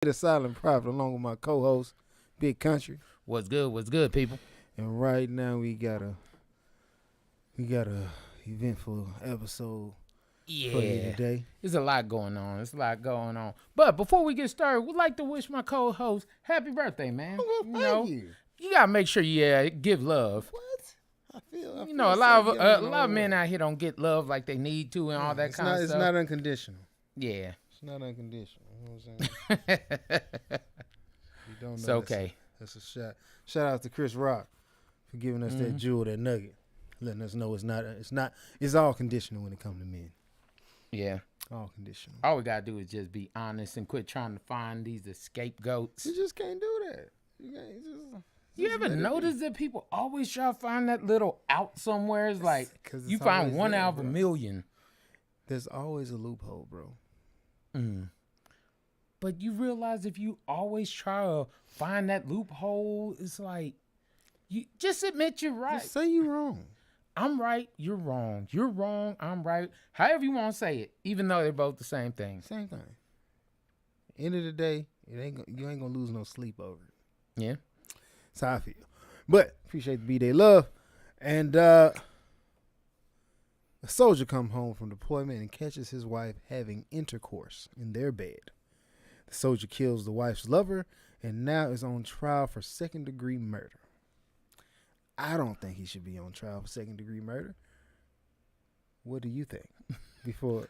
The Silent Prophet, along with my co-host, Big Country. What's good? What's good, people? And right now we got a eventful episode for you Yeah, today. there's a lot going on. There's a lot going on. But before we get started, we'd like to wish my co-host happy birthday, man. Oh, well, thank you. You gotta make sure you give love. What? I feel A so lot young of and a lot of old. men out here don't get love like they need to and all that kind of It's stuff. not unconditional. Yeah, It's not unconditional. You know what I'm saying? You don't know. it's okay. That's a shot. Shout out to Chris Rock for giving us that jewel, that nugget, letting us know it's all conditional when it comes to men. Yeah, All conditional. all we gotta do is just be honest and quit trying to find these scapegoats. You just can't do that. You can't You just ever let it be. notice that people always try to find that little out somewhere? It's like 'Cause you it's find always one there, out of a bro. million. There's always a loophole, bro. But you realize if you always try to find that loophole, it's like you just admit you're right. Just say you wrong. I'm right, you're wrong. You're wrong, I'm right. However you want to say it, even though they're both the same thing. Same thing. End of the day, you ain't gonna lose no sleep over it. Yeah. That's how I feel. But appreciate the B-Day love. And a soldier come home from deployment and catches his wife having intercourse in their bed. The soldier kills the wife's lover and now is on trial for second-degree murder. I don't think he should be on trial for second-degree murder. What do you think? Before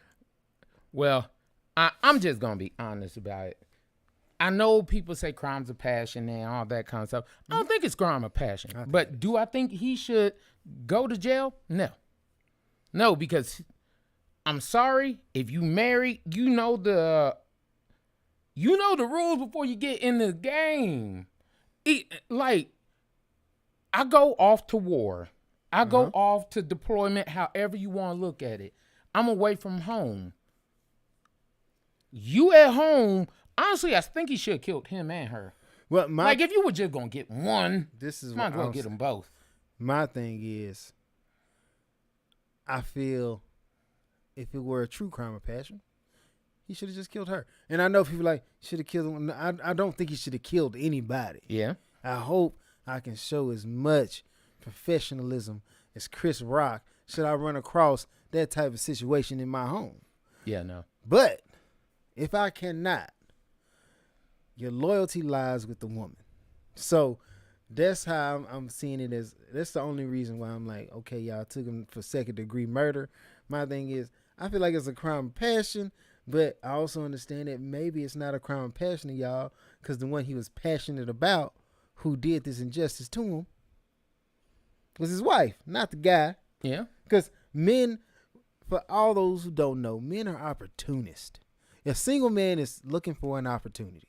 Well, I'm just going to be honest about it. I know people say crimes of passion and all that kind of stuff. I don't think it's crime of passion. But do I think he should go to jail? No. No, because I'm sorry, if you marry, you know the rules before you get in the game. I go off to war. I go off to deployment, however you want to look at it. I'm away from home. You at home, honestly, I think he should have killed him and her. well, Like, if you were just going to get one, this is might what as well I'm get them both. My thing is, I feel if it were a true crime of passion, he should have just killed her. And I know people like should have killed him. I don't think he should have killed anybody. Yeah. I hope I can show as much professionalism as Chris Rock should I run across that type of situation in my home. Yeah, no. But if I cannot, your loyalty lies with the woman. So that's how I'm seeing it as. That's the only reason why I'm like, okay, y'all took him for second-degree murder. My thing is, I feel like it's a crime of passion, but I also understand that maybe it's not a crime of passion to y'all because the one he was passionate about who did this injustice to him was his wife, not the guy. Yeah. Because men, for all those who don't know, men are opportunists. A single man is looking for an opportunity.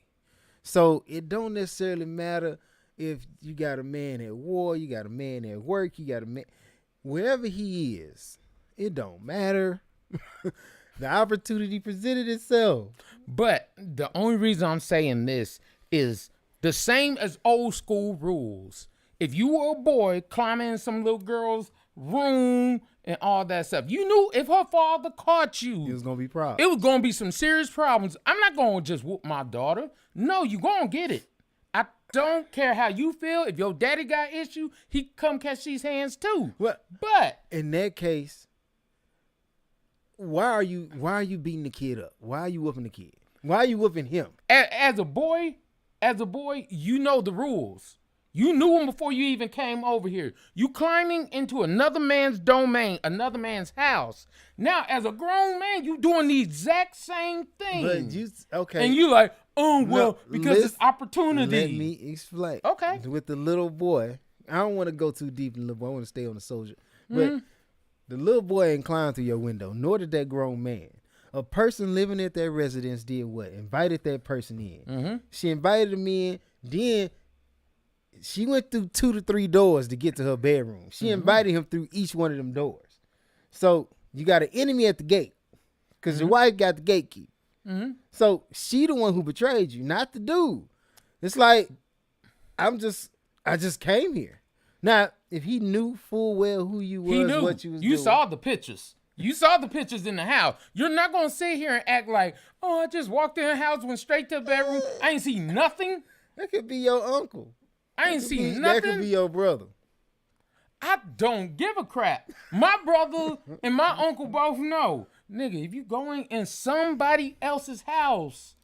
So it don't necessarily matter if you got a man at war, you got a man at work, you got a man, wherever he is, it don't matter. The opportunity presented itself. But the only reason I'm saying this is the same as old school rules. If you were a boy climbing in some little girl's room and all that stuff, you knew if her father caught you, It was going to be problems. it was going to be some serious problems. I'm not going to just whoop my daughter. No, you going to get it. I don't care how you feel. If your daddy got issue, he come catch these hands too. Well, But in that case, why are you beating the kid up? Why are you whooping the kid? Why are you whooping him? as a boy, you know the rules. You knew them before you even came over here. You climbing into another man's domain, another man's house. Now, as a grown man, you doing the exact same thing. But you okay? And you like, oh, well, No, because it's opportunity. Let me explain. Okay. With the little boy, I don't want to go too deep in the little boy. I want to stay on the soldier. But the little boy ain't climbed through your window, nor did that grown man. A person living at that residence did what? Invited that person in. She invited him in, then she went through 2 to 3 doors to get to her bedroom. She invited him through each one of them doors. So you got an enemy at the gate because your wife got the gate key. So she the one who betrayed you, not the dude. It's like, I just came here. Now, if he knew full well who you was, He knew. what you was You doing. saw the pictures. You saw the pictures in the house. You're not going to sit here and act like, oh, I just walked in the house, went straight to the bedroom. I ain't see nothing. That could be your uncle. I ain't see nothing. That could be your brother. I don't give a crap. My brother and my uncle both know. Nigga, if you going in somebody else's house,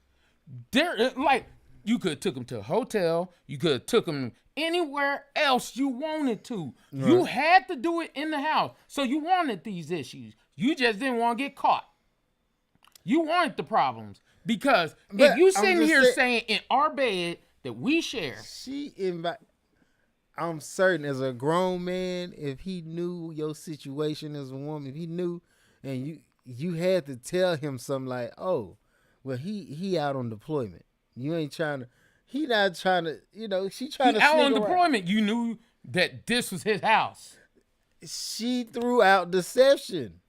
you could have took them to a hotel. You could have took them anywhere else you wanted to. Right. You had to do it in the house. So you wanted these issues. You just didn't want to get caught. You wanted the problems. Because if you sitting here saying in our bed that we share. I'm certain as a grown man, if he knew your situation as a woman, if he knew and you had to tell him something like, oh, well, he out on deployment. You ain't trying to. He not trying to, she trying to. Out on deployment, you knew that this was his house. She threw out deception.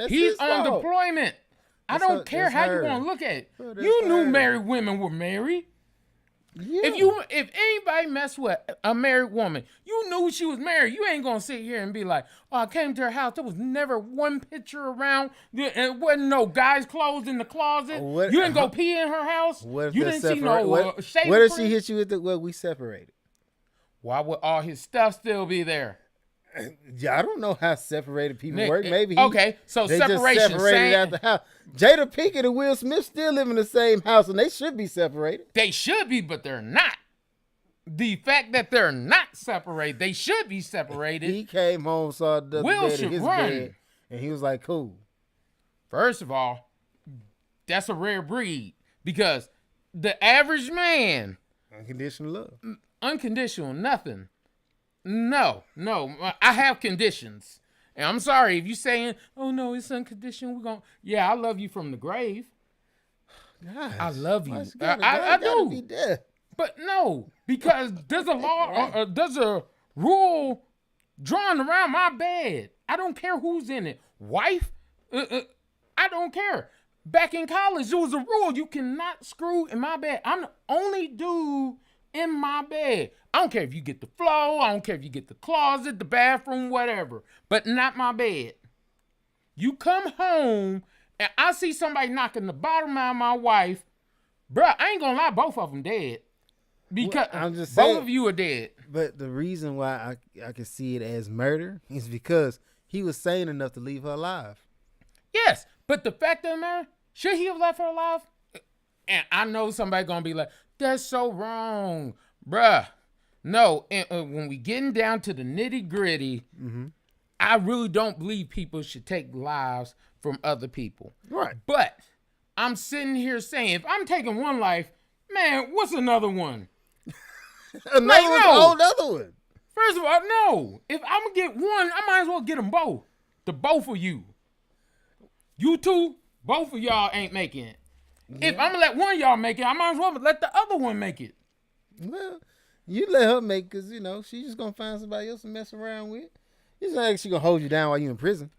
He's on deployment. I don't care how you want to look at it. You knew married women were married. Yeah. If anybody messed with a married woman, you knew she was married. You ain't gonna sit here and be like, oh, I came to her house. There was never one picture around. There wasn't no guy's clothes in the closet. You didn't go pee in her house. You didn't see no shade. What if she hit you with we separated? Why would all his stuff still be there? Yeah, I don't know how separated people work. Maybe so they separation. Just separated out the house. Jada Pinkett and Will Smith still live in the same house, and they should be separated. They should be, but they're not. The fact that they're not separated, they should be separated. He came home, saw the bed in his bed, and he was like, "Cool." First of all, that's a rare breed because the average man, unconditional love, unconditional nothing. No, I have conditions. And I'm sorry if you're saying, oh, no, it's unconditional. I love you from the grave. Gosh, I love you. I do. Be dead. But no, because there's a law, there's a rule drawn around my bed. I don't care who's in it. Wife, I don't care. Back in college, there was a rule. You cannot screw in my bed. I'm the only dude in my bed. I don't care if you get the floor. I don't care if you get the closet, the bathroom, whatever. But not my bed. You come home and I see somebody knocking the bottom out of my wife. Bruh, I ain't gonna lie, both of them dead. Because both of you are dead. But the reason why I can see it as murder is because he was sane enough to leave her alive. Yes, but the fact of the matter, should he have left her alive? And I know somebody gonna be like, that's so wrong. Bruh. No, and when we getting down to the nitty gritty, I really don't believe people should take lives from other people. Right. But I'm sitting here saying, if I'm taking one life, man, what's another one? Another one. First of all, no. If I'm going to get one, I might as well get them both. The both of you. You two, both of y'all ain't making it. Yeah. If I'm going to let one of y'all make it, I might as well let the other one make it. Well, you let her make it because, she's just going to find somebody else to mess around with. It's not like she's going to hold you down while you're in prison.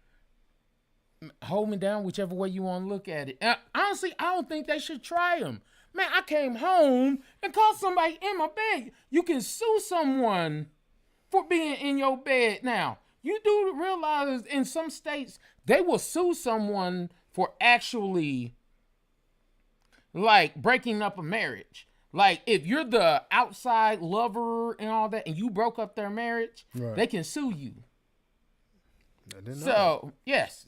Hold me down whichever way you want to look at it. Honestly, I don't think they should try them. Man, I came home and caught somebody in my bed. You can sue someone for being in your bed. Now, you do realize in some states, they will sue someone for actually, breaking up a marriage. Like, if you're the outside lover and all that, and you broke up their marriage, They can sue you. I didn't know that. Yes.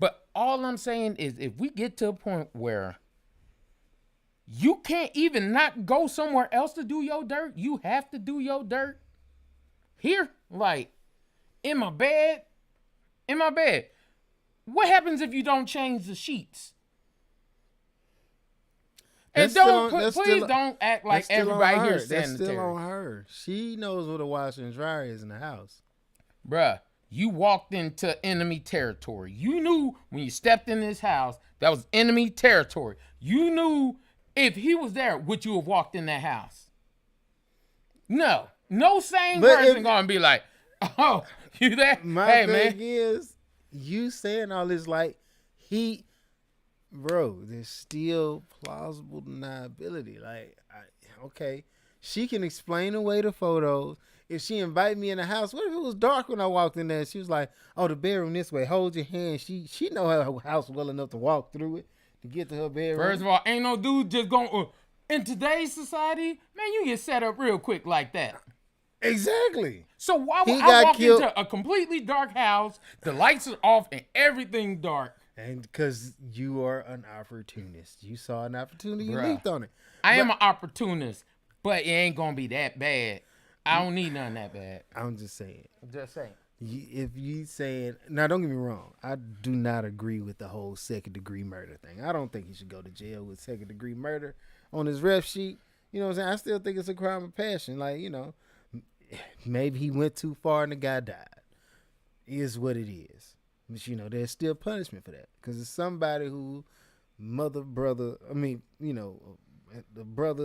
But all I'm saying is, if we get to a point where you can't even not go somewhere else to do your dirt, you have to do your dirt here, in my bed. What happens if you don't change the sheets? And please don't act like everybody here is sanitary. That's still on her. She knows what a washer and dryer is in the house. Bruh, you walked into enemy territory. You knew when you stepped in this house, that was enemy territory. You knew if he was there, would you have walked in that house? No sane person gonna be like, oh, you there? My thing is, you saying all this bro, there's still plausible deniability. Okay, she can explain away the photos, if she invited me in the house, what if it was dark when I walked in there? She was like, "Oh, the bedroom this way. Hold your hand." She know her house well enough to walk through it to get to her bedroom. First of all, ain't no dude just going. In today's society, man, you get set up real quick like that. Exactly. So why would I walk into a completely dark house, the lights are off and everything dark? And because you are an opportunist. You saw an opportunity, you leaped on it. I am an opportunist, but it ain't going to be that bad. I don't need nothing that bad. I'm just saying. Just saying. If you saying, now don't get me wrong, I do not agree with the whole second-degree murder thing. I don't think he should go to jail with second-degree murder on his ref sheet. You know what I'm saying? I still think it's a crime of passion. Like, you know, maybe he went too far and the guy died. It is what it is. But, you know, there's still punishment for that. Because it's somebody who, the brother,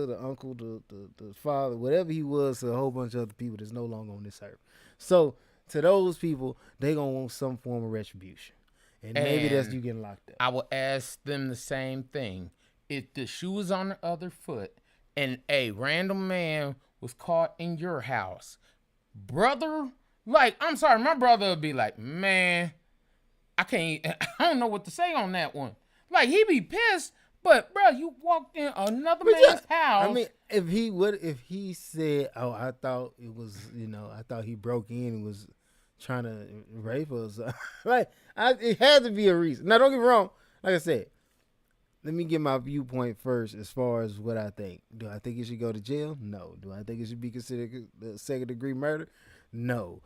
the uncle, the father, whatever he was to a whole bunch of other people that's no longer on this earth. So, to those people, they going to want some form of retribution. And maybe that's you getting locked up. I will ask them the same thing. If the shoe was on the other foot and a random man was caught in your house, brother, like, I'm sorry, my brother would be like, man, I don't know what to say on that one. Like, he be pissed, but, bro, you walked in another man's house. I mean, if he said, oh, I thought it was, I thought he broke in and was trying to rape us. Like, it had to be a reason. Now, don't get me wrong. Like I said, let me get my viewpoint first as far as what I think. Do I think he should go to jail? No. Do I think it should be considered second-degree murder? No.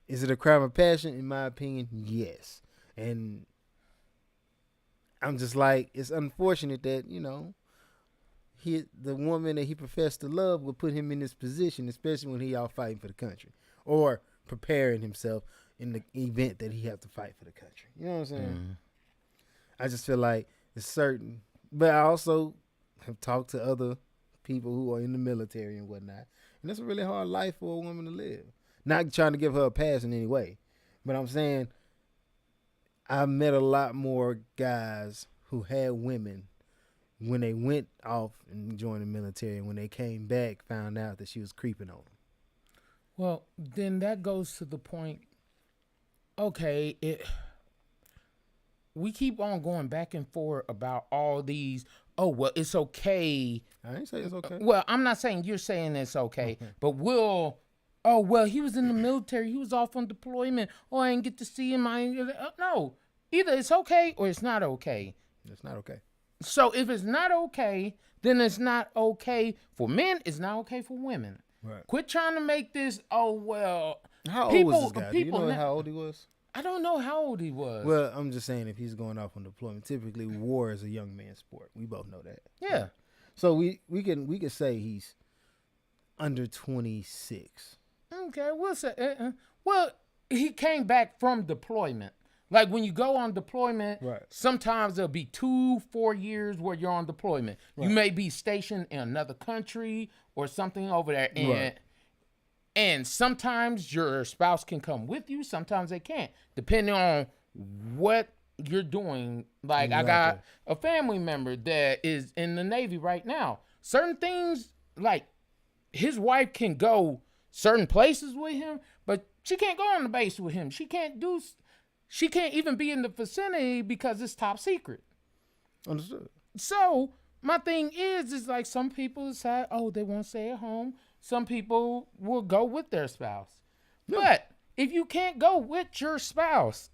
Is it a crime of passion? In my opinion, yes. And I'm just like, it's unfortunate that, the woman that he professed to love would put him in this position, especially when he out fighting for the country or preparing himself in the event that he have to fight for the country. You know what I'm saying? Mm-hmm. I just feel like it's certain, but I also have talked to other people who are in the military and whatnot, and it's a really hard life for a woman to live. Not trying to give her a pass in any way, but I'm saying I met a lot more guys who had women when they went off and joined the military, and when they came back, found out that she was creeping on them. Well, then that goes to the point. Okay, we keep on going back and forth about all these. Oh, well, it's okay. I ain't saying it's okay. Well, I'm not saying you're saying it's okay, but he was in the military. He was off on deployment. Oh, I didn't get to see him. No, either it's okay or it's not okay. It's not okay. So if it's not okay, then it's not okay for men. It's not okay for women. Right. Quit trying to make this. Oh well. How old was this guy? Do you know how old he was? I don't know how old he was. Well, I'm just saying if he's going off on deployment, typically war is a young man's sport. We both know that. Yeah. So we can say he's under 26. Okay, we'll say. Well, he came back from deployment. Like when you go on deployment, right. Sometimes there'll be 2-4 years where you're on deployment. Right. You may be stationed in another country or something over there, and sometimes your spouse can come with you. Sometimes they can't, depending on what you're doing. Like exactly. I got a family member that is in the Navy right now. Certain things, like his wife can go certain places with him, but she can't go on the base with him. She can't even be in the vicinity because it's top secret. Understood. So my thing is like some people decide, they won't stay at home. Some people will go with their spouse. Yeah. But if you can't go with your spouse,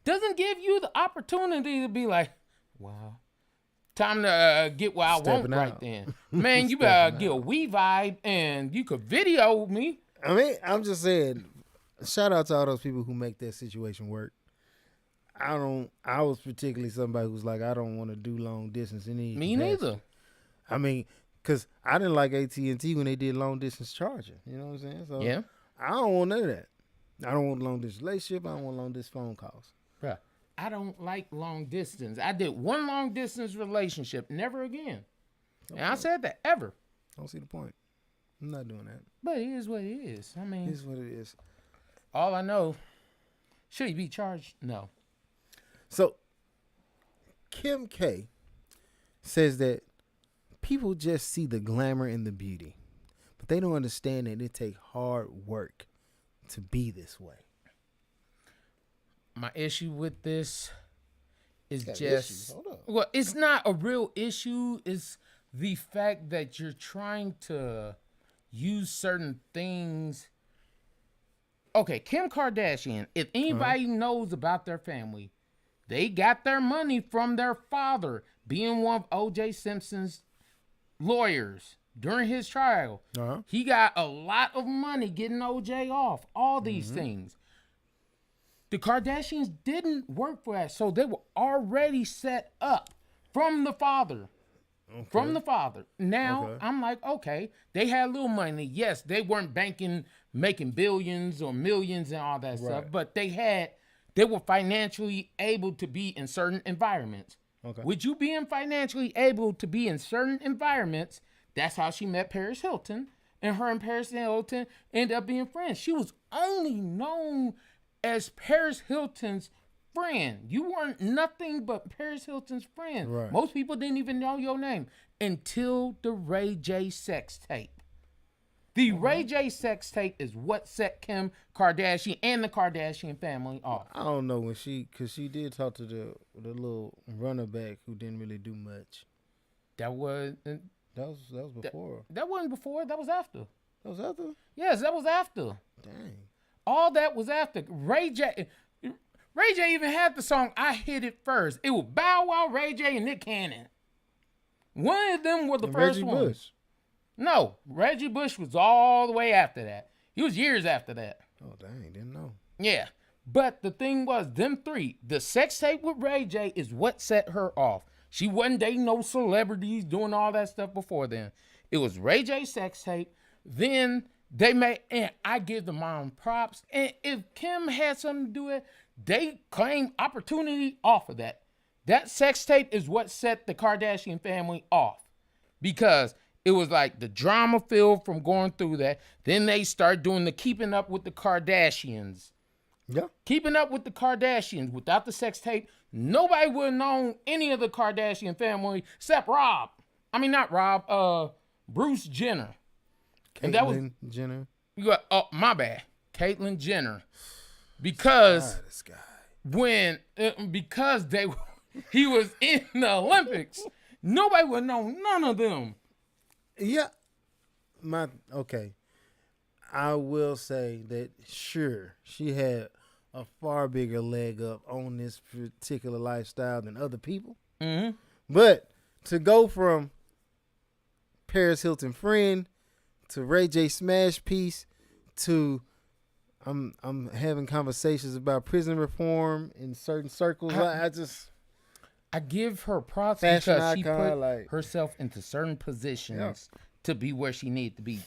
doesn't give you the opportunity to be like, wow, time to get what I want right then. Man, you better get a Wii vibe and you could video me. I mean, I'm just saying, shout out to all those people who make that situation work. I was particularly somebody who's like, I don't want to do long distance. Me neither. I mean, because I didn't like AT&T when they did long distance charging. You know what I'm saying? So yeah. I don't want none of that. I don't want long distance relationship. I don't want long distance phone calls. Bruh, I don't like long distance. I did one long distance relationship, never again. Okay. And I said that ever. I don't see the point. I'm not doing that. But it is what it is. I mean, it is what it is. All I know, should he be charged? No. So, Kim K says that people just see the glamour and the beauty, but they don't understand that it takes hard work to be this way. My issue with this is Got just issues. Hold on. well, it's not a real issue. It's the fact that you're trying to use certain things. Okay, Kim Kardashian, if anybody knows about their family, they got their money from their father being one of O.J. Simpson's lawyers during his trial. He got a lot of money getting O.J. off, all these things. The Kardashians didn't work for that, so they were already set up from the father. Okay. From the father. Now, I'm like, okay, they had a little money. Yes, they weren't making billions or millions and all that stuff, but they were financially able to be in certain environments. Okay. With you being financially able to be in certain environments, that's how she met Paris Hilton, and her and Paris Hilton ended up being friends. She was only known as Paris Hilton's friend. You weren't nothing but Paris Hilton's friend. Right. Most people didn't even know your name until the Ray J sex tape. The Ray J sex tape is what set Kim Kardashian and the Kardashian family off. I don't know because she did talk to the little runner back who didn't really do much. That was before. That wasn't before. That was after. That was after? Yes, that was after. Dang. All that was after. Ray J even had the song "I Hit It First." It was Bow Wow, Ray J, and Nick Cannon. One of them were the first Reggie ones. Bush. No, Reggie Bush was all the way after that. He was years after that. Oh, dang, didn't know. Yeah, but the thing was, them three, the sex tape with Ray J is what set her off. She wasn't dating no celebrities, doing all that stuff before then. It was Ray J sex tape. Then they made, and I give the mom props. And if Kim had something to do with it, they claim opportunity off of that. That sex tape is what set the Kardashian family off, because it was like the drama filled from going through that. Then they start doing the Keeping Up with the Kardashians. Yeah. Keeping Up with the Kardashians. Without the sex tape, nobody would have known any of the Kardashian family except Rob. I mean, not Rob, Bruce Jenner. Caitlyn Jenner. You got, oh, my bad. Caitlyn Jenner. Because this guy. He was in the Olympics, nobody would know none of them. Yeah. Okay. I will say that, sure, she had a far bigger leg up on this particular lifestyle than other people. Mm-hmm. But to go from Paris Hilton friend to Ray J smash piece to I'm having conversations about prison reform in certain circles. I give her props because she icon, put herself into certain positions to be where she needed to be.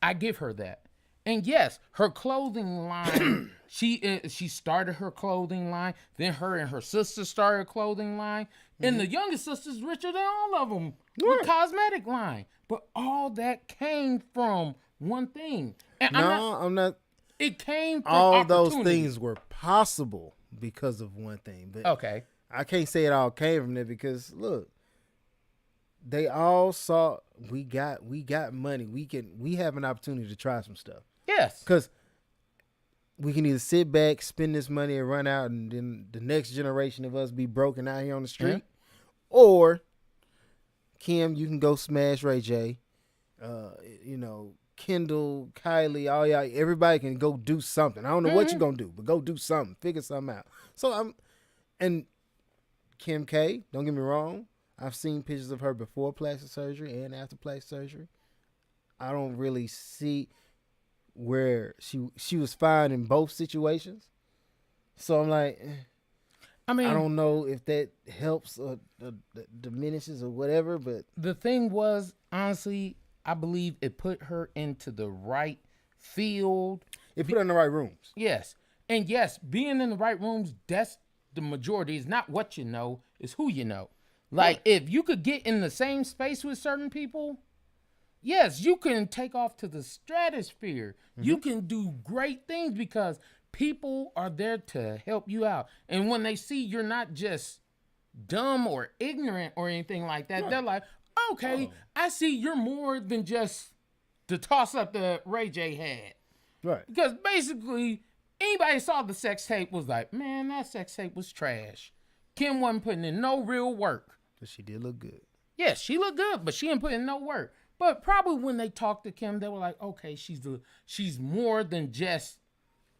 I give her that. And yes, her clothing line, she started her clothing line. Then her and her sister started a clothing line. Mm-hmm. And the youngest sister's richer than all of them with cosmetic line. But all that came from one thing. And I'm not. It came from all those things were possible because of one thing. But okay. I can't say it all came from there because look, they all saw we got money. We have an opportunity to try some stuff. Yes. Because we can either sit back, spend this money, and run out, and then the next generation of us be broken out here on the street. Mm-hmm. Or, Kim, you can go smash Ray J. Kendall, Kylie, all y'all, everybody can go do something. I don't know what you're going to do, but go do something. Figure something out. So, and Kim K, don't get me wrong, I've seen pictures of her before plastic surgery and after plastic surgery. I don't really see where she was fine in both situations. So I'm like, I don't know if that helps or diminishes or whatever, but the thing was, honestly, I believe it put her into the right field. It put her in the right rooms. Yes. And yes, being in the right rooms, that's the majority. It's not what you know, it's who you know. Like, if you could get in the same space with certain people, yes, you can take off to the stratosphere. Mm-hmm. You can do great things because people are there to help you out. And when they see you're not just dumb or ignorant or anything like that, they're like, okay, I see you're more than just to toss up that Ray J had. Right. Because basically, anybody saw the sex tape was like, man, that sex tape was trash. Kim wasn't putting in no real work. But she did look good. Yes, she looked good, but she didn't put in no work. But probably when they talked to Kim, they were like, okay, she's more than just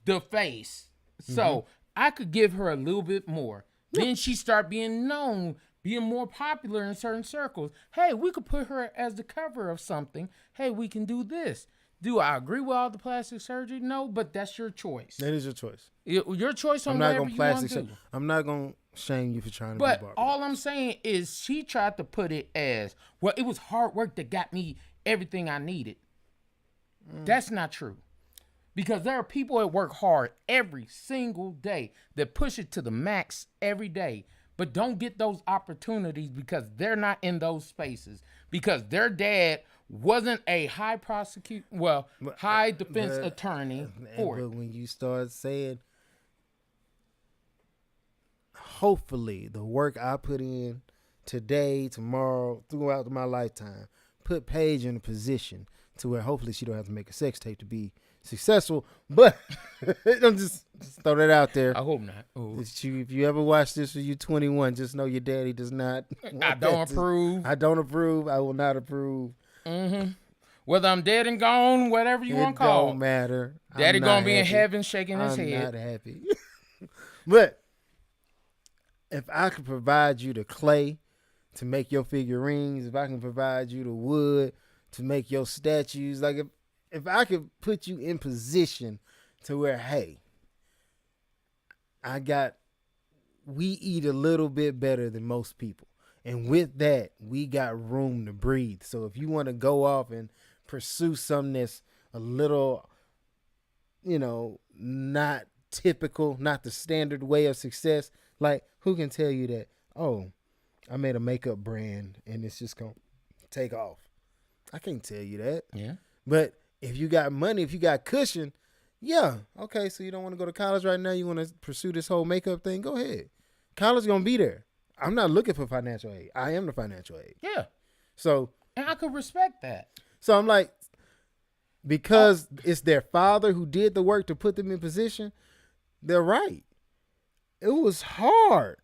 the face. So I could give her a little bit more. Then she start being known, being more popular in certain circles. Hey, we could put her as the cover of something. Hey, we can do this. Do I agree with all the plastic surgery? No, but that's your choice. That is your choice. Your choice on whatever you want to do. I'm not going to shame you for trying to but be Barbara. All I'm saying is she tried to put it as, well, it was hard work that got me everything I needed. That's not true. Because there are people that work hard every single day that push it to the max every day, but don't get those opportunities because they're not in those spaces. Because their dad wasn't a high defense attorney for it. But when you start saying, hopefully the work I put in today, tomorrow, throughout my lifetime, put Paige in a position to where hopefully she don't have to make a sex tape to be successful. But I'm just throw that out there. I hope not. If you ever watch this when you 21, just know your daddy does not. I don't approve. I don't approve. I will not approve. Mm-hmm. Whether I'm dead and gone, whatever you want to call it. Don't matter. Daddy gonna be in heaven shaking his head. I'm not happy. But if I could provide you the clay to make your figurines, if I can provide you the wood to make your statues, like if I could put you in position to where, hey, we eat a little bit better than most people. And with that, we got room to breathe. So if you want to go off and pursue something that's a little, not typical, not the standard way of success, like who can tell you that, oh, I made a makeup brand and it's just going to take off. I can't tell you that. Yeah. But if you got money, if you got cushion, yeah. Okay, so you don't want to go to college right now. You want to pursue this whole makeup thing? Go ahead. College going to be there. I'm not looking for financial aid. I am the financial aid. Yeah. So. And I could respect that. So I'm like, because it's their father who did the work to put them in position, they're right. It was hard.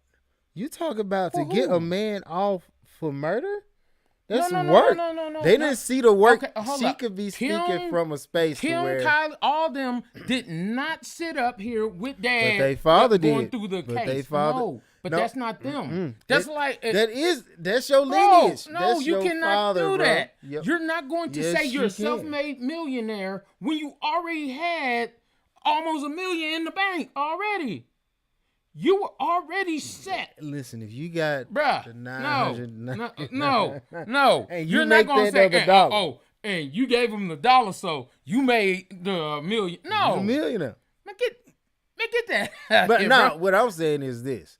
You talk about to get a man off for murder? That's work. No. They didn't see the work. Okay, she could be speaking from a space Kim, where Kylie, all them did not sit up here with dad. But they father going did. through the But case. they father, no, that's not them. That's your Bro, lineage. no, That's you your cannot father, do bro. that. Yep. You're not going to Yes, say you're you a self-made millionaire when you already had almost $1 million in the bank already. You were already set. Listen, if you got Bruh, the 900, no. And You're not going to say, and you gave him the dollar, so you made the $1 million. No. You're a millionaire. Man, get that. But no, what I'm saying is this.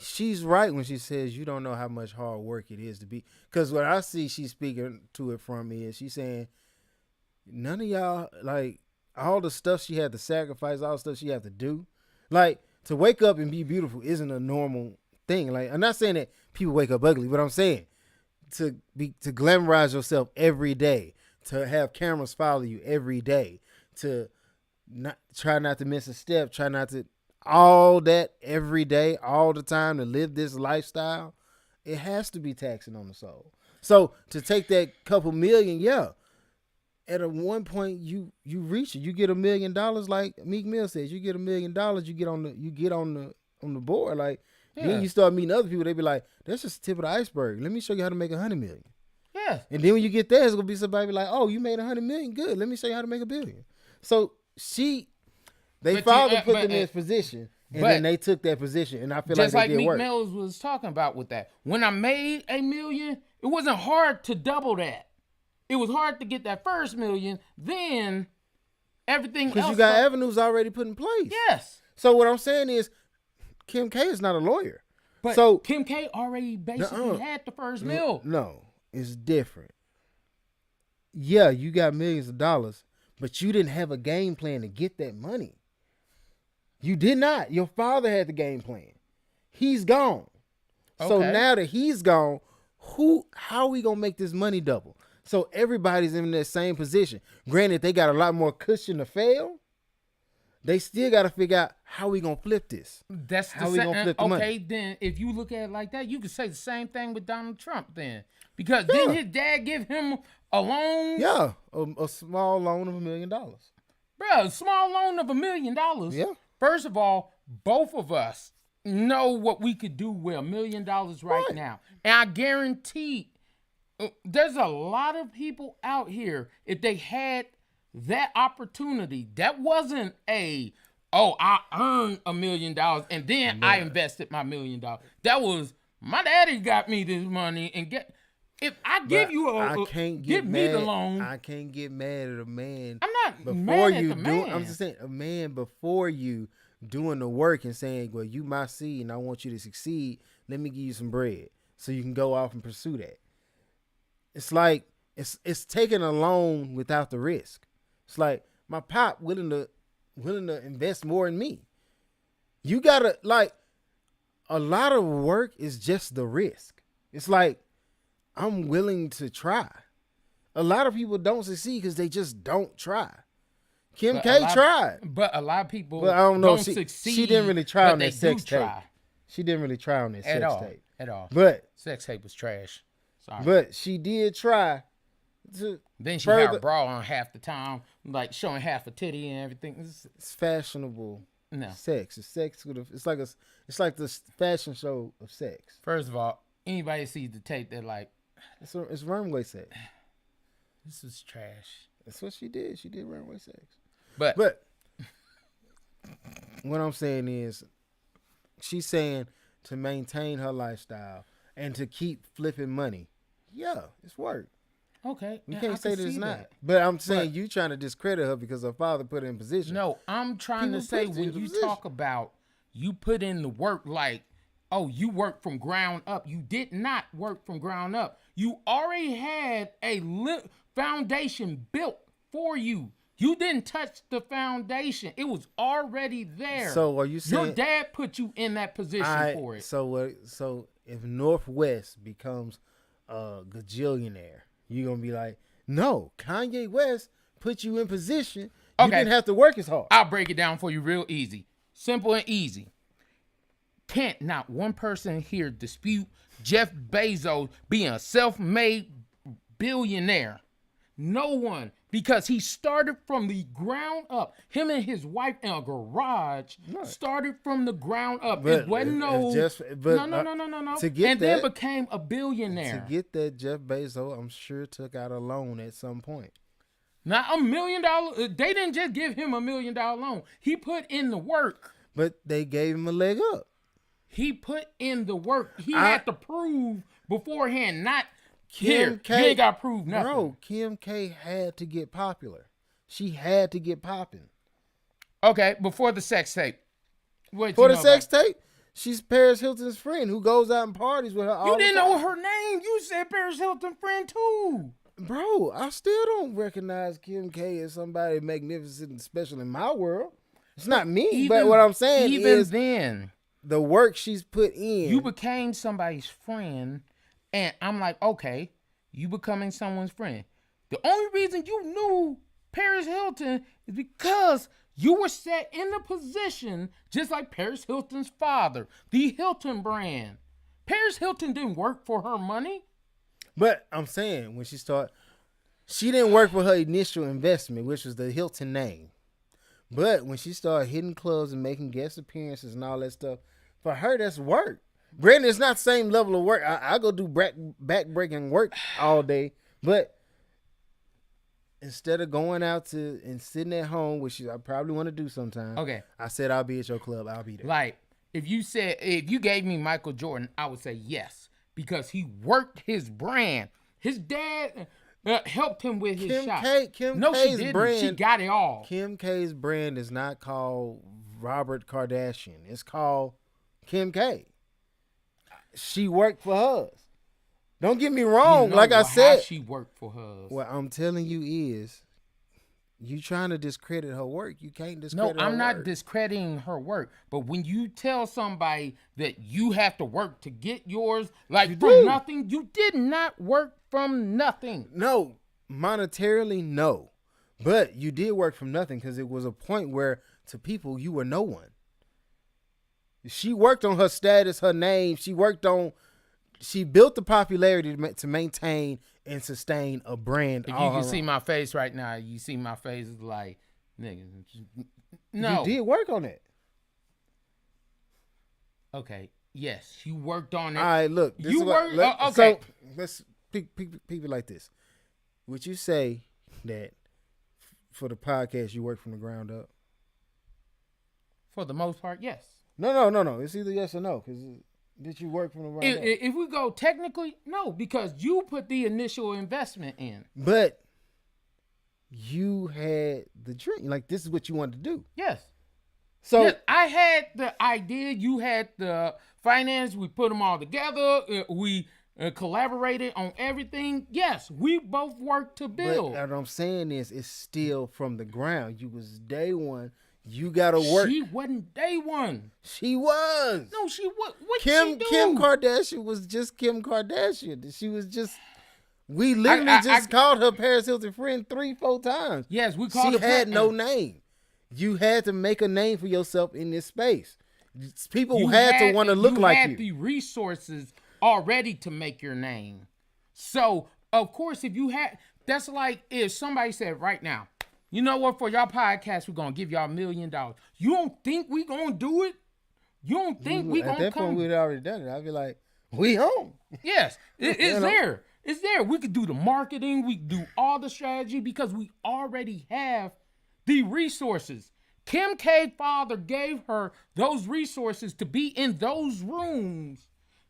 She's right when she says you don't know how much hard work it is to be. Because what I see she's speaking to it from is she's saying none of y'all, like, all the stuff she had to sacrifice, all the stuff she had to do, like, to wake up and be beautiful isn't a normal thing. Like, I'm not saying that people wake up ugly, but I'm saying to glamorize yourself every day, to have cameras follow you every day, to try not to miss a step, try not to, all that every day, all the time, to live this lifestyle, it has to be taxing on the soul. So to take that couple million, yeah. At one point you reach it. You get $1 million, like Meek Mill says. You get $1 million, you get on the board. Like, then you start meeting other people. They be like, "That's just the tip of the iceberg. Let me show you how to make $100 million." Yeah. And then when you get there, it's gonna be somebody be like, "Oh, you made $100 million. Good. Let me show you how to make $1 billion." So they father put them in this position, and then they took that position, and I feel just like they did Meek work. Mill was talking about with that. When I made $1 million, it wasn't hard to double that. It was hard to get that first $1 million, then everything else. Because you got avenues already put in place. Yes. So what I'm saying is, Kim K is not a lawyer. But so Kim K already basically had the first mill. No, it's different. Yeah, you got millions of dollars, but you didn't have a game plan to get that money. You did not. Your father had the game plan. He's gone. Okay. So now that he's gone, How are we gonna make this money double? So everybody's in that same position. Granted, they got a lot more cushion to fail. They still got to figure out how we gonna flip this. That's how we gonna flip the money. Okay, then if you look at it like that, you could say the same thing with Donald Trump then, because didn't his dad give him a loan? Yeah, a small loan of $1 million. Bro, a small loan of $1 million. Yeah. First of all, both of us know what we could do with $1 million right now, and I guarantee there's a lot of people out here, if they had that opportunity, that wasn't I earned $1 million and then I invested my $1 million. That was, my daddy got me this money and if I give you give me the loan. I can't get mad at a man. I'm not mad at the man. I'm just saying, a man before you doing the work and saying, well, you my seed and I want you to succeed. Let me give you some bread so you can go off and pursue that. It's like, it's taking a loan without the risk. It's like my pop willing to invest more in me. You gotta, like, a lot of work is just the risk. It's like, I'm willing to try. A lot of people don't succeed because they just don't try. Kim K tried. But a lot of people I don't know, succeed. She didn't really try on that sex tape. She didn't really try on that sex tape. At all. But sex tape was trash. Sorry. But she did try. Then she had a bra on half the time, like showing half a titty and everything. It's fashionable. No. Sex. It's sex with it's like the fashion show of sex. First of all, anybody sees the tape, they're like, it's runway sex. This is trash. That's what she did. She did runway sex. But what I'm saying is, she's saying to maintain her lifestyle and to keep flipping money. Yeah, it's work. Okay. You can't say that it's not. But I'm saying you trying to discredit her because her father put her in position. No, I'm trying to say when you talk about you put in the work, like, oh, you work from ground up. You did not work from ground up. You already had a foundation built for you. You didn't touch the foundation. It was already there. So are you saying your dad put you in that position for it? So if Northwest becomes a gajillionaire, you're going to be like, no, Kanye West put you in position. You didn't have to work as hard. I'll break it down for you real easy. Simple and easy. Can't not one person here dispute Jeff Bezos being a self-made billionaire. No one. Because he started from the ground up. Him and his wife in a garage started from the ground up. It wasn't no. Then became a billionaire. To get that, Jeff Bezos, I'm sure, took out a loan at some point. Now, $1 million. They didn't just give him $1 million loan. He put in the work. But they gave him a leg up. He put in the work. He had to prove beforehand, not. Kim K, you ain't got to prove nothing. Bro, Kim K had to get popular. She had to get popping. Okay, before the sex tape. For the sex tape, she's Paris Hilton's friend who goes out and parties with her all the time. You didn't know her name. You said Paris Hilton's friend too. Bro, I still don't recognize Kim K as somebody magnificent and special in my world. It's not me, but what I'm saying is then the work she's put in. You became somebody's friend. And I'm like, okay, you becoming someone's friend. The only reason you knew Paris Hilton is because you were set in the position just like Paris Hilton's father, the Hilton brand. Paris Hilton didn't work for her money. But I'm saying when she didn't work for her initial investment, which was the Hilton name. But when she started hitting clubs and making guest appearances and all that stuff, for her, that's work. Granted, it's not the same level of work. I go do back-breaking work all day. But instead of going out and sitting at home, which I probably want to do sometime, okay, I said I'll be at your club. I'll be there. Like, if you gave me Michael Jordan, I would say yes. Because he worked his brand. His dad helped him with his shop. Kim K's brand, she got it all. Kim K's brand is not called Robert Kardashian. It's called Kim K. She worked for hers. Don't get me wrong. Like I said, she worked for hers. What I'm telling you is, You trying to discredit her work. You can't No, discredit her I'm not work. discrediting her work. But when you tell somebody that you have to work to get yours, like You from do. nothing, you did not work from nothing. No, monetarily, no. But you did work from nothing because it was a point where to people you were no one. She worked on her status, her name. She built the popularity to maintain and sustain a brand. If you can see my face right now, you see my face is like, nigga, no. You did work on it. Okay, yes, you worked on it. All right, look. You worked, okay. So let's pick it like this. Would you say that for the podcast you work from the ground up? For the most part, yes. No. It's either yes or no. Because did you work from the ground up? If we go technically, no, because you put the initial investment in. But you had the dream. Like, this is what you wanted to do. Yes. So yes, I had the idea. You had the finance. We put them all together. We collaborated on everything. Yes, we both worked to build. But what I'm saying is, it's still from the ground. You was day one. You gotta work. She wasn't day one. She was. No, she was. What Kim she do? Kim Kardashian was just Kim Kardashian. She was just. We literally called her Paris Hilton friend 3-4 times. Yes, we called her. She had no name. You had to make a name for yourself in this space. People had to want to look like you. You had the resources already to make your name. So, of course, if you had, that's like if somebody said right now, you know what, for y'all podcast, we're going to give y'all $1 million. You don't think we going to do it? You don't think we going to come? At that point, we'd already done it. I'd be like, we home. Yes, it's there. It's there. We could do the marketing. We could do all the strategy because we already have the resources. Kim K's father gave her those resources to be in those rooms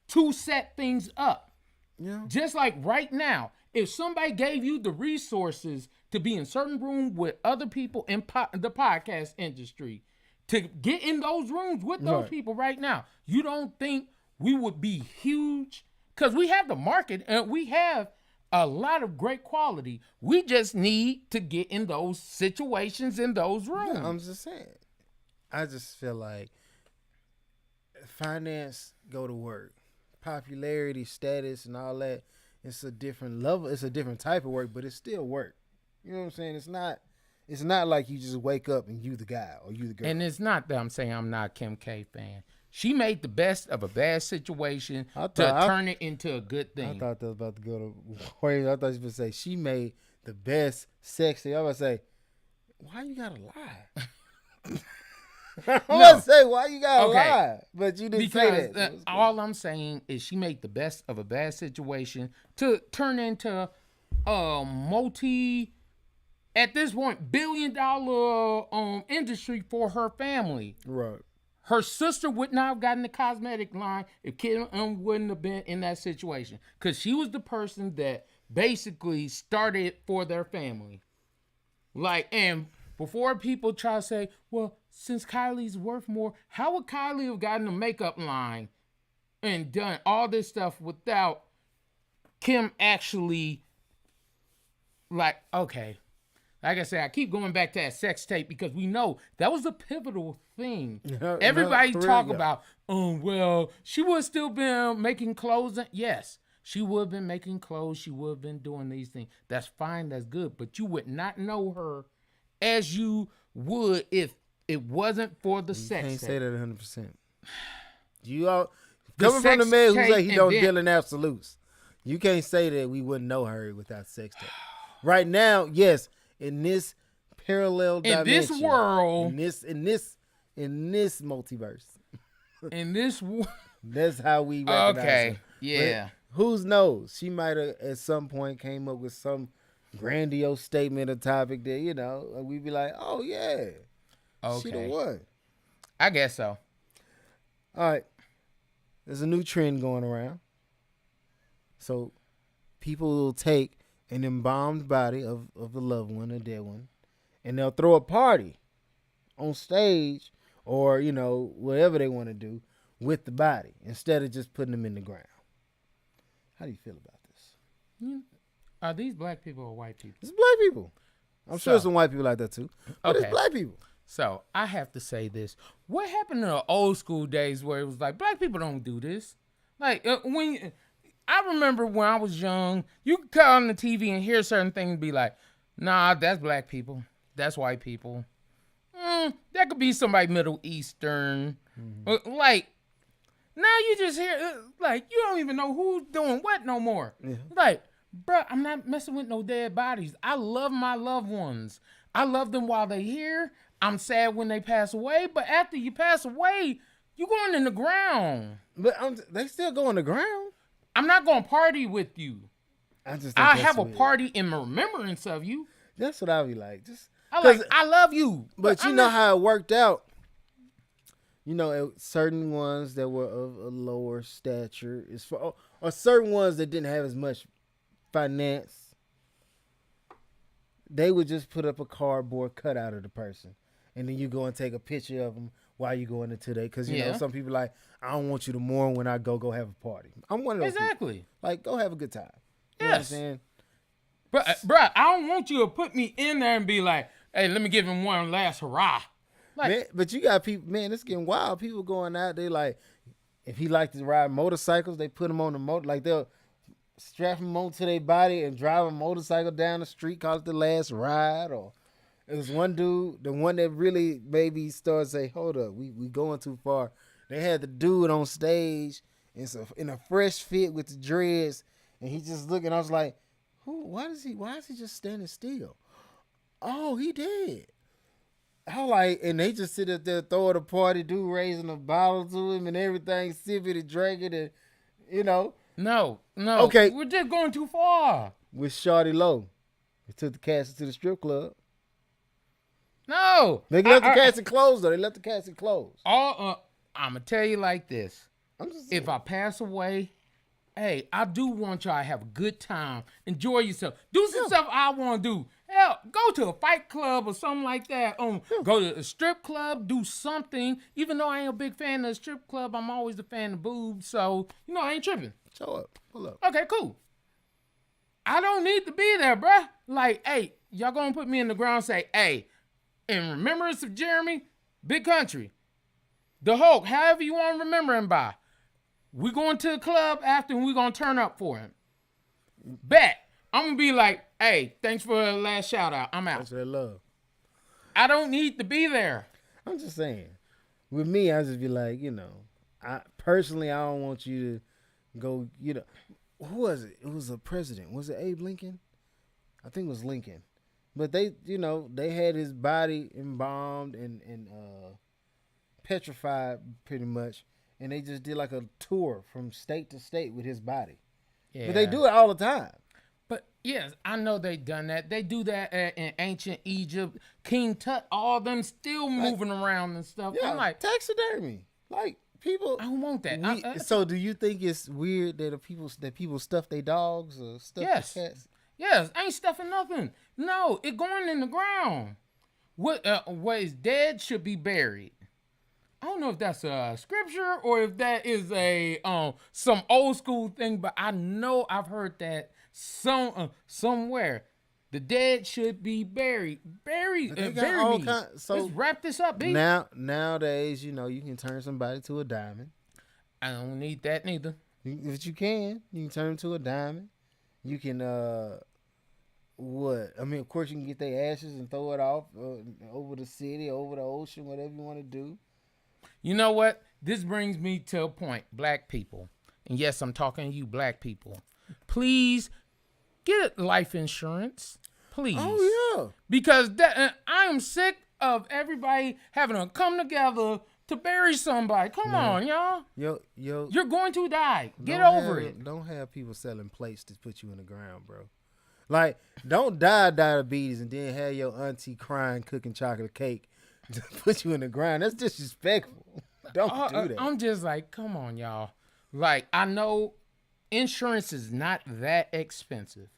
to set things up. Yeah. Just like right now, if somebody gave you the resources to be in certain room with other people in the podcast industry, to get in those rooms with those people right now, you don't think we would be huge? Because we have the market and we have a lot of great quality. We just need to get in those situations, in those rooms. Yeah, I'm just saying. I just feel like finance go to work. Popularity, status, and all that. It's a different level. It's a different type of work, but it's still work. You know what I'm saying? It's not like you just wake up and you the guy or you the girl. And it's not that I'm saying I'm not a Kim K fan. She made the best of a bad situation to turn it into a good thing. I thought that was about to go to wait. I thought you were going to say she made the best sex thing. I was going to say, why you gotta lie? I'm going to say, why you gotta lie? But you didn't say that. All I'm saying is she made the best of a bad situation to turn into a at this point, $1 billion industry for her family. Right. Her sister would not have gotten the cosmetic line if Kim wouldn't have been in that situation. Because she was the person that basically started for their family. Like, and before people try to say, well, since Kylie's worth more, how would Kylie have gotten a makeup line and done all this stuff without Kim actually, like, okay. Like I said, I keep going back to that sex tape because we know that was a pivotal thing. Everybody talk about, well, she would have still been making clothes. Yes, she would have been making clothes. She would have been doing these things. That's fine. That's good. But you would not know her as you would if it wasn't for the sex tape. You can't say that 100%. You all coming from the man who say he don't deal in absolutes. You can't say that we wouldn't know her without sex tape. Right now, yes. In this parallel dimension, in this world, in this multiverse, in this, that's how we recognize her. Yeah. But who knows? She might have at some point came up with some grandiose statement or topic that we'd be like, oh yeah, she the one. I guess so. All right, there's a new trend going around. So people will take an embalmed body of a loved one, a dead one, and they'll throw a party on stage or, whatever they want to do with the body instead of just putting them in the ground. How do you feel about this? Are these black people or white people? It's black people. I'm sure some white people like that too. But it's black people. So I have to say this. What happened in the old school days where it was like, black people don't do this? Like, I remember when I was young, you could cut on the TV and hear certain things and be like, nah, that's black people. That's white people. That could be somebody Middle Eastern. Like, now you just hear, like, you don't even know who's doing what no more. Yeah. Like, bro, I'm not messing with no dead bodies. I love my loved ones. I love them while they're here. I'm sad when they pass away, but after you pass away, you going in the ground. But they still go in the ground. I'm not going to party with you. I have a party in remembrance of you. That's what I be like. I love you. But you know how it worked out. You know, certain ones that were of a lower stature, or certain ones that didn't have as much finance, they would just put up a cardboard cutout of the person. And then you go and take a picture of them while you going into that. Because, you know, some people like, I don't want you to mourn when I go have a party. I'm one of those Exactly. people. Like, go have a good time. You know what I'm saying? Bruh, I don't want you to put me in there and be like, hey, let me give him one last hurrah. Like, man, but you got people, man, it's getting wild. People going out, they like, if he likes to ride motorcycles, they put him on the motor. Like, they'll strap him onto their body and drive a motorcycle down the street, call it the last ride. Or it was one dude, the one that really maybe started to say, hold up, we going too far. They had the dude on stage in a fresh fit with the dreads, and he just looking. I was like, why is he just standing still? Oh, he did. I like, and they just sit up there throwing a party, dude raising a bottle to him and everything, sipping and drinking, and you know. No. Okay. We're just going too far. With Shawty Low. They took the casket to the strip club. No. They left the casket closed, though. They left the casket closed. I'm going to tell you like this. If I pass away, hey, I do want y'all to have a good time. Enjoy yourself. Do some stuff I want to do. Hell, go to a fight club or something like that. Go to a strip club, do something. Even though I ain't a big fan of the strip club, I'm always a fan of boobs. So, you know, I ain't tripping. Show up. Pull up. Okay, cool. I don't need to be there, bruh. Like, hey, y'all gonna put me in the ground and say, hey, in remembrance of Jeremy, Big Country, the Hulk, however you want to remember him by, we going to the club after and we gonna turn up for him. Bet. I'm gonna be like, hey, thanks for the last shout out. I'm out. That's their love. I don't need to be there. I'm just saying. With me, I just be like, you know, I don't want you to go, you know, who was it? It was a president. Was it Abe Lincoln? I think it was Lincoln. But they, you know, they had his body embalmed and petrified pretty much. And they just did like a tour from state to state with his body. Yeah. But they do it all the time. But yes, I know they done that. They do that in ancient Egypt. King Tut, all them still moving around and stuff. Yeah, I'm like, taxidermy. Like people, I don't want that. So do you think it's weird that people stuff their dogs or stuff their cats? Yes, ain't stuffing nothing. No, it going in the ground. What is dead should be buried. I don't know if that's a scripture or if that is a some old school thing, but I know I've heard that somewhere. The dead should be buried. Bury me. Let's wrap this up, B. Nowadays, you know, you can turn somebody to a diamond. I don't need that neither. But you can turn them to a diamond. You can what? I mean, of course, you can get their ashes and throw it off over the city, over the ocean, whatever you want to do. You know what? This brings me to a point. Black people, and yes, I'm talking to you, black people. Please get life insurance. Please. Oh, yeah. Because I am sick of everybody having to come together to bury somebody. Come on, y'all. You're going to die. Get over it. Don't have people selling plates to put you in the ground, bro. Like, don't die of diabetes and then have your auntie crying, cooking chocolate cake to put you in the ground. That's disrespectful. Don't do that. I'm just like, come on, y'all. Like, I know insurance is not that expensive.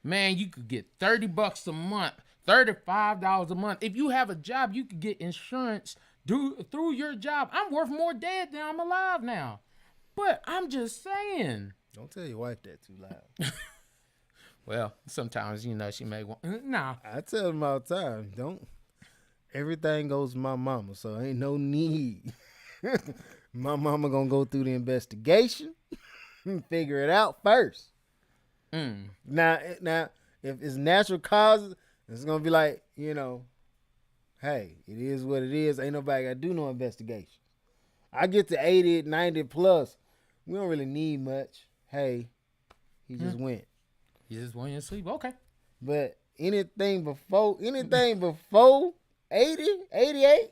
Man, you could get $30 a month, $35 a month. If you have a job, you could get insurance through your job. I'm worth more dead than I'm alive now. But I'm just saying. Don't tell your wife that too loud. Well, sometimes, she may want, nah. I tell them all the time, don't. Everything goes to my mama, so ain't no need. My mama gonna go through the investigation, figure it out first. Now, if it's natural causes, it's gonna be like, hey, it is what it is. Ain't nobody gotta do no investigation. I get to 80, 90 plus. We don't really need much. Hey, he just went. You just went to sleep. Okay. But anything before 80, 88?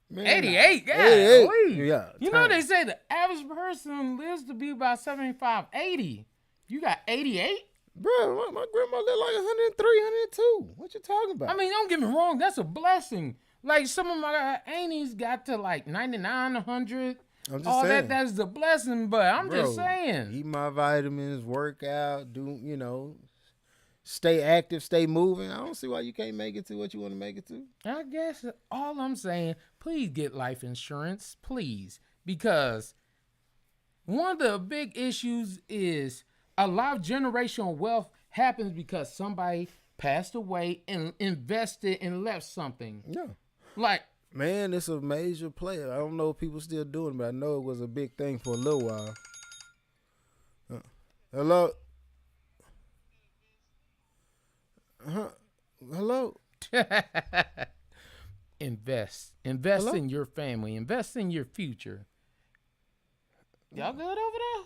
Man, 88? Yeah. 88. Yeah. You know they say the average person lives to be about 75, 80. You got 88? Bro, my grandma lived like 103, 102. What you talking about? I mean, don't get me wrong. That's a blessing. Like, some of my aunties got to like 99, 100. I'm just all saying. that's a blessing, but I'm just saying. Eat my vitamins, work out, stay active, stay moving. I don't see why you can't make it to what you want to make it to. I guess all I'm saying, please get life insurance, please. Because one of the big issues is a lot of generational wealth happens because somebody passed away and invested and left something. Yeah. Like, man, it's a major player. I don't know if people still doing it, but I know it was a big thing for a little while. Hello? Hello? Invest Hello? in your family. Invest in your future. Y'all good over there?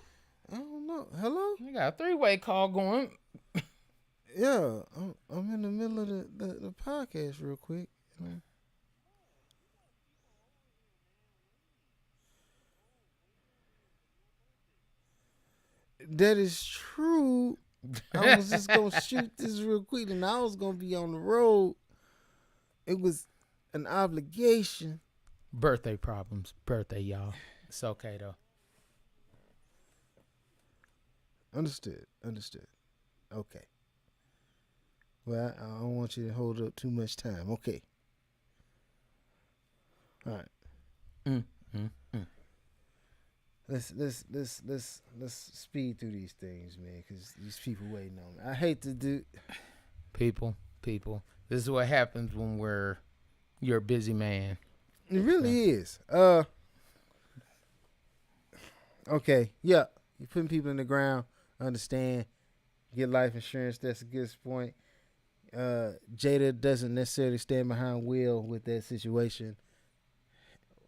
I don't know. Hello? We got a 3-way call going. Yeah, I'm in the middle of the podcast real quick. That is true. I was just going to shoot this real quick, and I was going to be on the road. It was an obligation. Birthday problems. Birthday, y'all. It's okay, though. Understood. Okay. Well, I don't want you to hold up too much time. Okay. All right. Let's speed through these things, man, because these people waiting on me. I hate to do. People. This is what happens when you're a busy man. It really is. Okay. Yeah. You're putting people in the ground. Understand. Get life insurance. That's a good point. Jada doesn't necessarily stand behind Will with that situation.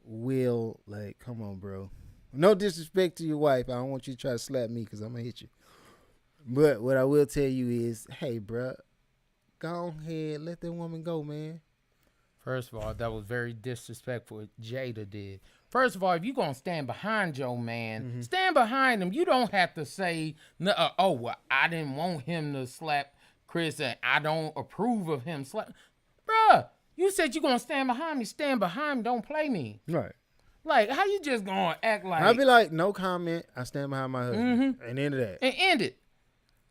Will, like, come on, bro. No disrespect to your wife. I don't want you to try to slap me because I'm going to hit you. But what I will tell you is, hey, bro, go ahead. Let that woman go, man. First of all, that was very disrespectful what Jada did. First of all, if you're going to stand behind your man, stand behind him. You don't have to say, well, I didn't want him to slap Chris and I don't approve of him slap. Bruh, you said you're going to stand behind me. Stand behind me. Don't play me. Right. Like, how you just going to act like... I'll be like, no comment. I stand behind my husband. And end of that. And end it.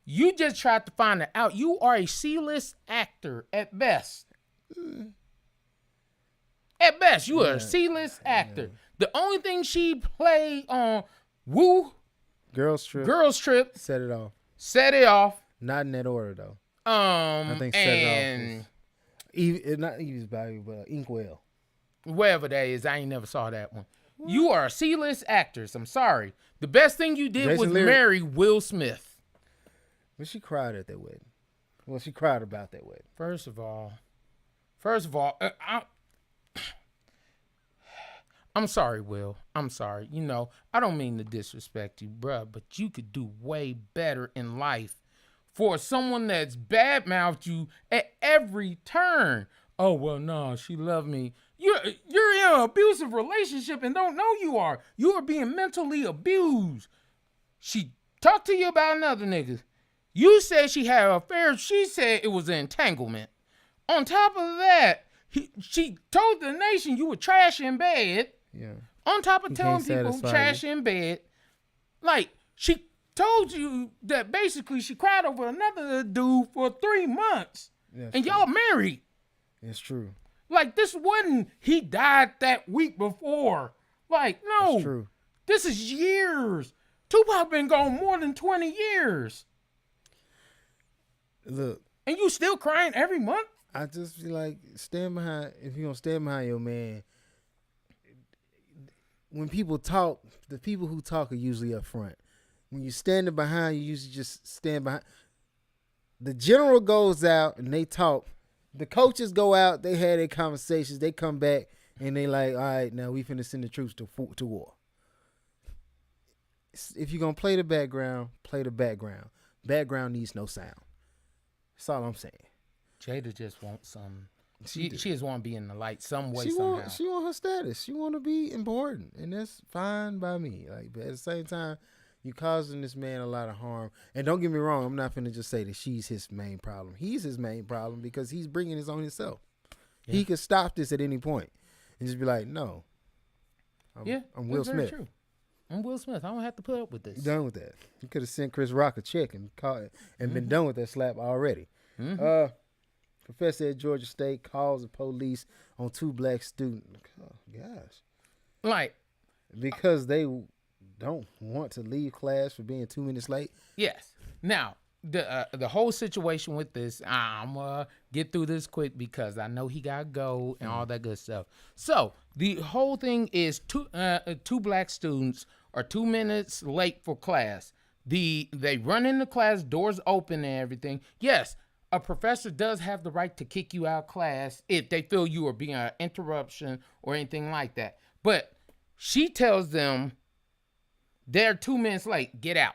You just tried to find it out. You are a C-list actor at best. At best, you are a C-list actor. The only thing she played on Girls Trip. Set it off. Not in that order, though. I think Set It Off was not Eve's Baby, but Inkwell. Wherever that is, I ain't never saw that one. What? You are a C-list actress. I'm sorry. The best thing you did was marry Will Smith. But she cried at that wedding. Well, she cried about that wedding. First of all, I'm sorry, Will. I'm sorry. I don't mean to disrespect you, bruh, but you could do way better in life for someone that's badmouthed you at every turn. Oh, well, no, she loved me. You're in an abusive relationship and don't know you are. You are being mentally abused. She talked to you about another nigga. You said she had an affair. She said it was an entanglement. On top of that, she told the nation you were trash in bed. Yeah. On top of telling people trash in bed. Like, she told you that basically she cried over another dude for 3 months. And y'all married. It's true. Like, this wasn't he died that week before. Like, no. It's true. This is years. Tupac been gone more than 20 years. Look, And you still crying every month? I just feel like stand behind. If you're gonna stand behind your man, when people talk, the people who talk are usually up front. When you're standing behind, you usually just stand behind. The general goes out and they talk. The coaches go out. They had their conversations. They come back and they like, all right, now we finna send the troops to war. If you're gonna play the background, play the background. Background needs no sound. That's all I'm saying. Jada just wants some. She just want to be in the light some way, somehow. somehow. She want her status. She want to be important, and that's fine by me. Like, but at the same time, you causing this man a lot of harm. And don't get me wrong, I'm not finna just say that she's his main problem. He's his main problem because he's bringing this on himself. Yeah. He could stop this at any point and just be like, "No, I'm Will Smith. True. I'm Will Smith. I don't have to put up with this." Done with that. He could have sent Chris Rock a check and caught it and been done with that slap already. Professor at Georgia State calls the police on 2 black students. Oh, gosh. Like, because they don't want to leave class for being 2 minutes late? Yes. Now, the whole situation with this, I'm going to get through this quick because I know he got to go and all that good stuff. So, the whole thing is two black students are 2 minutes late for class. They run into class, doors open and everything. Yes, a professor does have the right to kick you out of class if they feel you are being an interruption or anything like that. But she tells them they're 2 minutes late. Get out.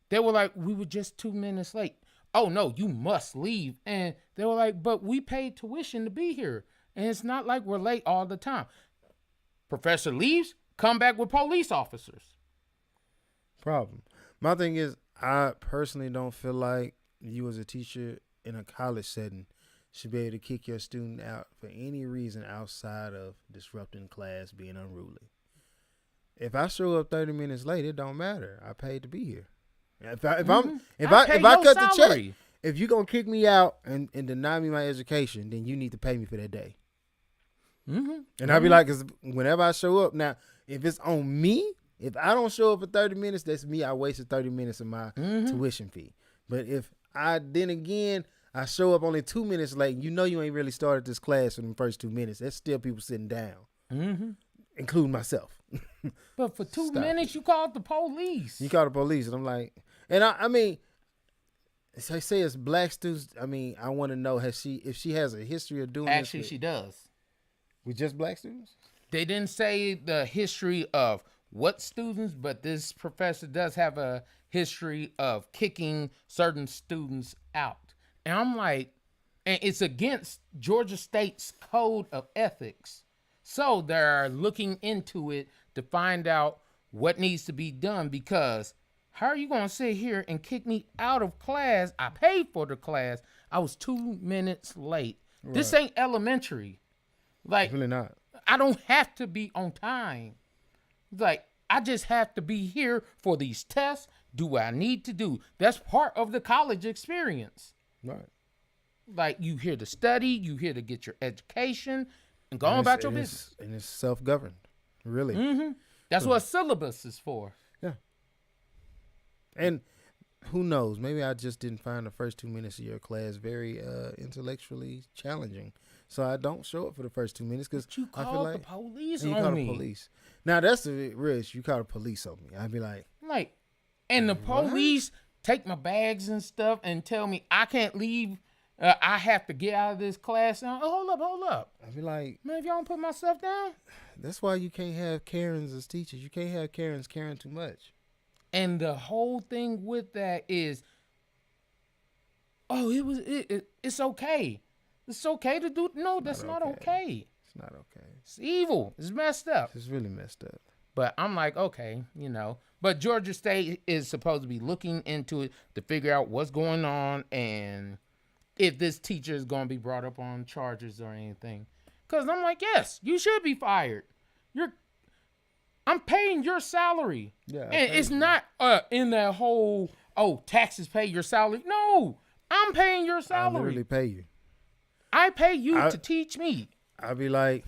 They were like, we were just 2 minutes late. Oh, no, you must leave. And they were like, but we paid tuition to be here. And it's not like we're late all the time. Professor leaves, come back with police officers. Problem. My thing is, I personally don't feel like you as a teacher in a college setting should be able to kick your student out for any reason outside of disrupting class, being unruly. If I show up 30 minutes late, it don't matter. I paid to be here. If I cut the check, if you're gonna kick me out and deny me my education, then you need to pay me for that day. And I'll be like, cause whenever I show up, now if it's on me, if I don't show up for 30 minutes, that's me. I wasted 30 minutes of my tuition fee. But if I show up only 2 minutes late, you know you ain't really started this class in the first 2 minutes. That's still people sitting down, including myself. But for 2 minutes, you called the police. You called the police, and I'm like, and I mean, I say it's black students. I mean, I want to know if she has a history of doing this. Actually, she does. With just black students? They didn't say the history of what students, but this professor does have a history of kicking certain students out. And I'm like, and it's against Georgia State's code of ethics. So they're looking into it to find out what needs to be done, because how are you going to sit here and kick me out of class? I paid for the class. I was 2 minutes late. Right. This ain't elementary. Like, really not. I don't have to be on time. Like, I just have to be here for these tests. Do what I need to do. That's part of the college experience. Right. Like, you here to study, you here to get your education, and go on about your business. And it's self-governed, really. That's what syllabus is for. Yeah. And who knows? Maybe I just didn't find the first 2 minutes of your class very intellectually challenging. So I don't show up for the first 2 minutes because I feel like the police you on call me. the police. Now that's the risk. You call the police on me. I'd be like, and the police take my bags and stuff and tell me I can't leave. I have to get out of this class. And hold up. I'd be like, man, if y'all don't put my stuff down. That's why you can't have Karens as teachers. You can't have Karens caring too much. And the whole thing with that is, it's okay. It's okay to do. No, that's not okay. It's not okay. It's evil. It's messed up. It's really messed up. But I'm like, okay, But Georgia State is supposed to be looking into it to figure out what's going on and if this teacher is going to be brought up on charges or anything. Because I'm like, yes, you should be fired. I'm paying your salary. Yeah, and it's not in that whole, taxes pay your salary. No, I'm paying your salary. I literally pay you. I pay you to teach me. I'd be like,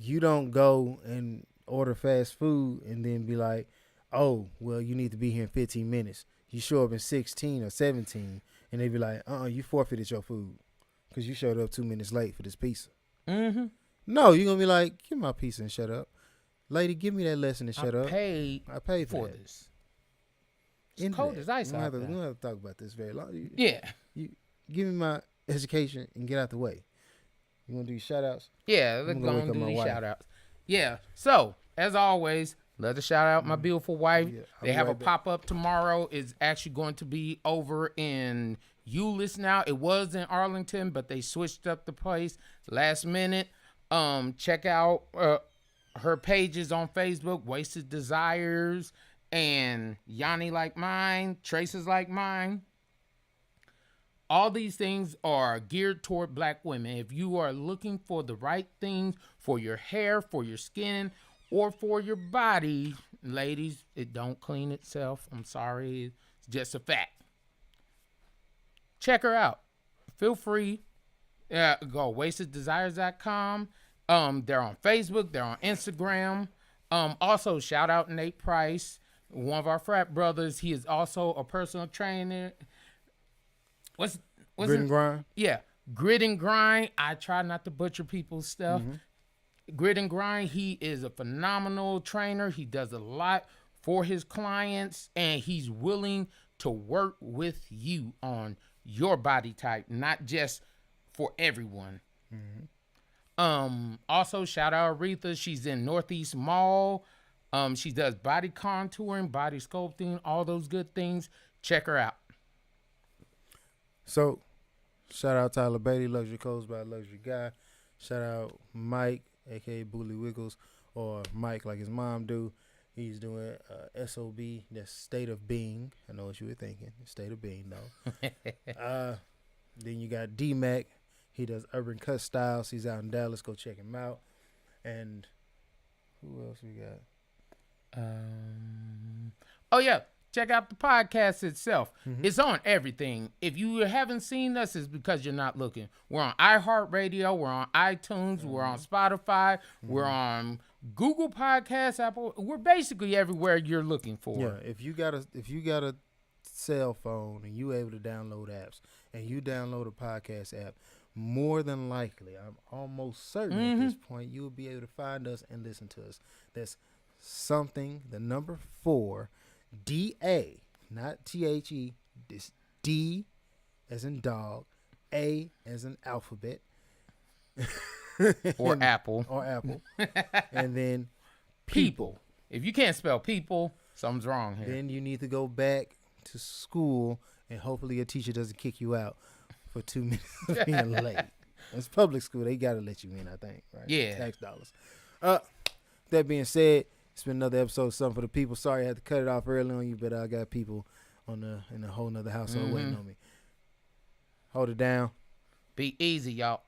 you don't go and order fast food and then be like, oh, well, you need to be here in 15 minutes. you show up in 16 or 17, and they be like, you forfeited your food because you showed up 2 minutes late for this pizza. Mm-hmm. No, you're going to be like, give my pizza and shut up. Lady, give me that lesson and shut up. I paid for this. It's cold as ice out there. We don't have to talk about this very long. You give me my education and get out the way. You want to do your shout-outs? Yeah, let's go and do these shout-outs. Yeah, so, as always, let us shout out my beautiful wife. Yeah, they have a pop-up tomorrow. It's actually going to be over in Euless now. It was in Arlington, but they switched up the place last minute. Check out her pages on Facebook, Wasted Desires, and Yanni Like Mine, Traces Like Mine. All these things are geared toward black women. If you are looking for the right things for your hair, for your skin, or for your body, ladies, it don't clean itself. I'm sorry. It's just a fact. Check her out. Feel free. Go wasteddesires.com. They're on Facebook. They're on Instagram. Also, shout out Nate Price, one of our frat brothers. He is also a personal trainer. What's Grit and Grind? Yeah. Grit and Grind. I try not to butcher people's stuff. Mm-hmm. Grit and Grind. He is a phenomenal trainer. He does a lot for his clients, and he's willing to work with you on your body type, not just for everyone. Mm-hmm. Also, shout out Aretha. She's in Northeast Mall. She does body contouring, body sculpting, all those good things. Check her out. So, shout out Tyler Beatty, Luxury Codes by Luxury Guy. Shout out Mike, a.k.a. Bully Wiggles, or Mike like his mom do. He's doing SOB, that's State of Being. I know what you were thinking. State of Being, though. Then you got D-Mac. He does Urban Cut Styles. He's out in Dallas. Go check him out. And who else we got? Oh, yeah. Check out the podcast itself. Mm-hmm. It's on everything. If you haven't seen us, it's because you're not looking. We're on iHeartRadio. We're on iTunes. Mm-hmm. We're on Spotify. Mm-hmm. We're on Google Podcasts, Apple. We're basically everywhere you're looking for. Yeah. If you got a cell phone and you able to download apps and you download a podcast app, more than likely, I'm almost certain at this point, you will be able to find us and listen to us. That's something, the number 4, D-A, not T-H-E, this D as in dog, A as in alphabet. Or apple. Or apple. And then people. If you can't spell people, something's wrong here. Then you need to go back to school and hopefully your teacher doesn't kick you out for 2 minutes of being late. It's public school. They got to let you in, I think. Right? Yeah. Tax dollars. That being said, it's been another episode of Something for the People. Sorry I had to cut it off early on you, but I got people in a whole nother household waiting on me. Hold it down. Be easy, y'all.